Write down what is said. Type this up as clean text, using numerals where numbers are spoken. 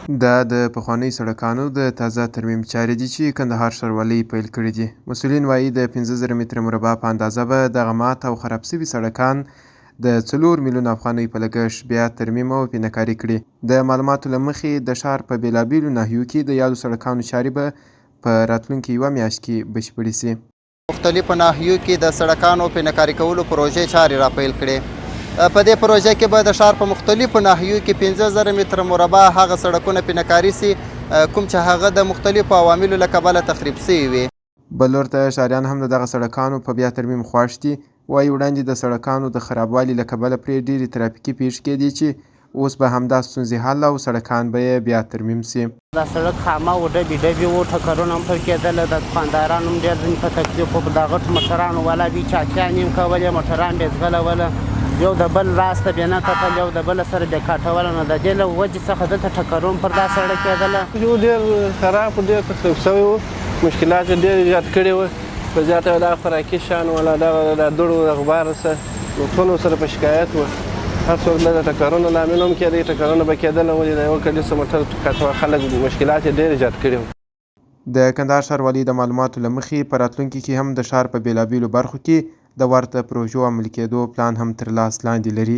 دا د پخوانیو سړکانو د تازه ترمیم چارې دي چې کندهار ښاروالۍ پیل کړي دي. مسؤلین وایي د 15,000 متره مربع په اندازه به دغه مات او خراب شوي سړکان د 4 میلیونو افغانیو په لګښت بیا ترمیم او پینهکاري کړي. د معلوماتو له مخې د ښار په بېلابېلو ناحیو کې د یادو سړکانو چارې به په راتلونکي یوه میاشت کې بشپړې شي. مختلفو ناحیو کې د سړکانو پینهکاري کولو پروژې چارې راپیل کړې. په دې پروژه کې به د ښار په مختلفو ناحیو کې 15,000 متره مربع هغه سړکونه پینهکاري سي کوم چې هغه د مختلفو عواملو له کبله تخریب شوي وي. بل لور ته ښاریان هم د دغه سړکانو په بیا ترمیم خوښ دي. وایي وړاندې د سړکانو د خرابوالي له کبله پرې ډېرې ترافیکي پیښې کېدې چې اوس به همدا ستونزې حل او سړکان به یې بیا ترمیم سي. دا سړک خامه و، ډبې وو، ټکرونه هم پر کېدله. د دوکاندارانو هم ډېر ځینې په تکلیف وو. د غټو موټرانو والا دوی چاقیان یې کولې، موټران بې ځغلوله، یو د بل راس ته بې نه کتل، یو د بل سره بې کاټوله. نو د دې له وجې څخه دلته ټکرونه پر دا سړک کېدله. یو ډېر خراب و، ډېر تخریب شوی و، مشکلات یې ډېر زیات کړي وو. په زیاته دا خوراکي شیان ولا دا دوړو غبار څه نو ټولو سره په شکایت وو. هر څوک د ټکرونو لامل هم کېدی، ټکرونه به کېدله، ولې د یو کډي څه موټر کاټوه خلک مشکلات یې ډېر زیات کړي وو. د کندهار ښاروالۍ د معلوماتو له مخې په راتلونکي کې هم د ښار په بېلابېلو برخو کې د ورته پروژو عملي کېدو پلان هم تر لاس لاندې لري.